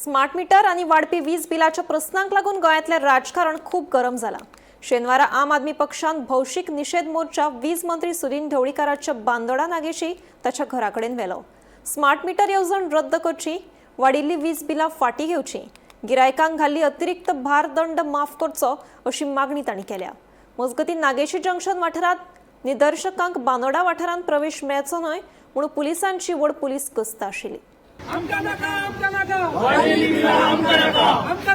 Smart meter आणि वाढपी वीज बिलाच्या प्रश्नांक लागून गोयातले राजकारण खूप गरम झाला। शेनवारा आम आदमी पक्षान भौशीक निषेध मोर्चा वीज मंत्री सुदीन ढवळीकाराच्या बांदोडा नागेशी ताच्या घराकडेन व्हेलो। स्मार्ट मीटर येवजण रद्द करची, वाडिल्ली वीज बिलां फाटी घेवची, गिरायकांक घाल्ली अतिरिक्त भार दंड माफ करचो अशी मागणी तांणी केल्या। मजगती नागेशी जंक्शन वाठारात निदर्शकांक बांदोडा वाठारांत प्रवेश मेळचो न्हय म्हणून पुलिसांची व्हड पुलीस गस्त आशिल्ली। आमका नाका वाडलेली बिला आमका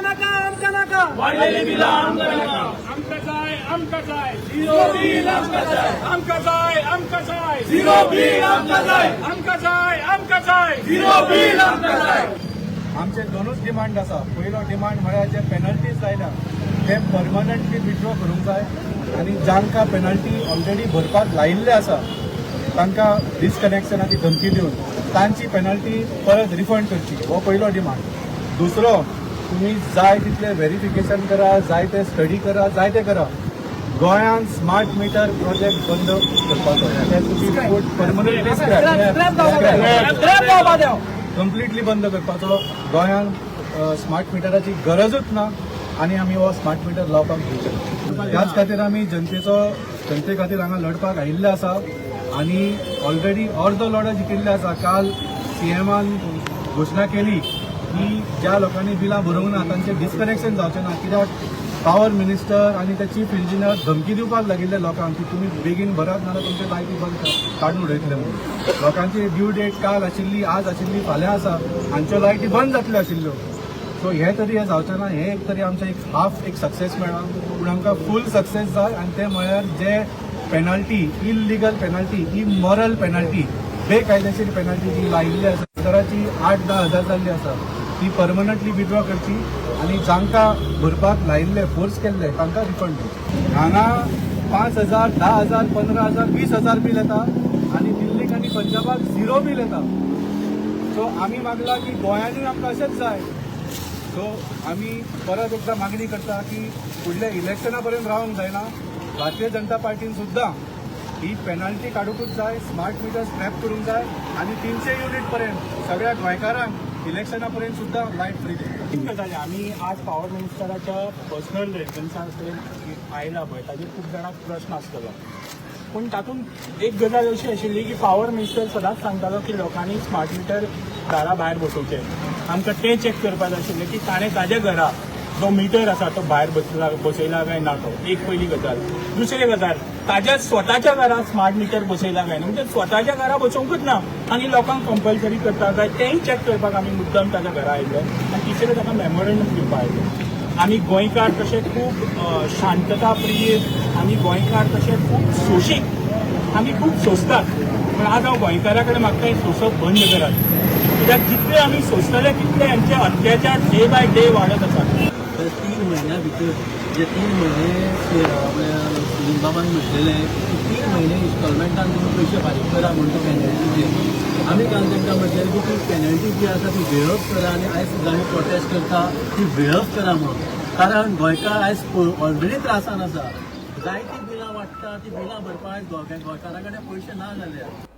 नाका वाडलेली बिला आमका जाय झिरो बिल आमका जाय झिरो बिल आमका जाय झिरो बिल आमचे दोनच डिमांड आसा। पयलो डिमांड म्हळ्यार जे पेनल्टीज लायल्या ते परमनंटली विथड्रॉ करूंक जाय आनी जांकां पेनल्टी ऑलरेडी भरपाक लायिल्ले आसा तांकां डिस्कनेक्शनाची धमकी दिवन तांची पेनल्टी परत रिफंड करची, हो पयलो डिमांड। दुसरो, तुम्ही जाय तितले व्हेरिफिकेशन करा, जाय ते स्टडी करा, जाय ते करा, गोंयांत स्मार्ट मीटर प्रोजेक्ट बंद करपाचो, परमनंटली कंप्लिटली बंद करपाचो। गोंयांत स्मार्ट मिटराची गरजूच ना आनी आमी हो स्मार्ट मीटर लावपाक दिवचे। त्याच खातीर आमी जनते खातीर हांगा लढपाक आयिल्ले आसा आनी ऑलरेडी अर्द लढो जिखिल्ले आसा। काल सीएमान घोशणा केली की ज्या लोकांनी बिलां भरूंक ना तांचे डिस्कनेक्शन जावचें ना, कित्याक पावर मिनिस्टर आनी ते चीफ इंजिनियर धमकी दिवपाक लागिल्ले लोकांक की तुमी बेगीन भरात नाजाल्यार तुमचे लायटी बंद काडून उडयतले म्हणून। लोकांची ड्यू डेट काल आशिल्ली, आज आशिल्ली, फाल्यां आसा, हांच्यो लायटी बंद जातल्यो आशिल्ल्यो। सो हे तरी हे जावचें ना, हे एक तरी आमचें एक सक्सेस मेळ्ळा, पूण आमकां फूल सक्सेस जाय आनी ते म्हळ्यार जे penalty, illegal penalty, immoral penalty, बेकायदेशीर पेनल्टी जी लायिल्ली आसा, दराची 8-10 हजार जाल्ली आसा, ती परमनंटली विथड्रॉ करची आनी जांकां भरपाक लायिल्ले, फोर्स केल्ले तांकां रिफंड दिवची। हांगा 5,000, 10,000, 15,000, 20,000 बील येता आनी दिल्लीक आनी पंजाबाक झिरो बील येता। सो आमी मागला की गोंयांनी आमकां अशेंच जाय। सो आमी परत एकदां मागणी करता की फुडल्या इलेक्शना पर्यंत रावंक जायना। भारतीय जनता पार्टीन सुद्दां ही पेनल्टी काडूकूच जाय, स्मार्ट मीटर स्क्रॅप करूंक जाय आनी 300 युनिट पर्यंत सगळ्या गोंयकारांक इलेक्शना पर्यंत सुद्दां लायट फ्री दिवची। आम्ही आज पॉवर मिनिस्टराच्या पर्सनल रेजिडेन्सा कडेन आयला पळय, ताजेर खूब जाणांक प्रश्न आसतलो, पूण तातूंत एक गजाल अशी आशिल्ली की पॉवर मिनिस्टर सदांच सांगतालो की लोकांनी स्मार्ट मिटर दारा भायर बसोवचे। आमकां तें चॅक करपाक जाय आशिल्लें की ताणें ताज्या घरा जो मिटर आसा तो भायर बसयला काय ना, तो एक पयली गजाल। दुसरी गजाल, ताज्या स्वताच्या घरात स्मार्ट मीटर बसयला काय ना, म्हणजे स्वताच्या घरा बसोवंकूच ना आनी लोकांक कंपल्सरी करता काय तेंय चॅक करपाक आमी मुद्दम ताज्या घरा आयले आनी तिसरें ताका मेमोरंडम दिवपाक आयले। आमी गोंयकार तशे खूब शांतता प्रिय आमी गोंयकार तशे खूब सोशीक, आमी खूब सोंसतात, पण आज हांव गोंयकारा कडेन मागता हें सोंसप बंद करात, कित्याक जितले आमी सोंसतले तितले हेंचे अत्याचार डे बाय डे वाडत आसात। 3 महिन्या भितर जे 3 महिने बाबान म्हटलेले की 3 महिने इन्स्टॉलमेंटान तुम्ही पैसे फारीक करा म्हणून पेनल्टीचे। आमी काल तांकां म्हटलें की ती पेनल्टी जी आसा ती वेळप करा आनी आयज सुद्दां आमी प्रोटेस्ट करता ती वेळप करा म्हणून, कारण गोंयकार आयज ऑलरेडी त्रासान आसा। जायतीं बिलां वाडटा, ती बिलां भरपाक गोंयकारा कडेन पयशे ना जाल्यार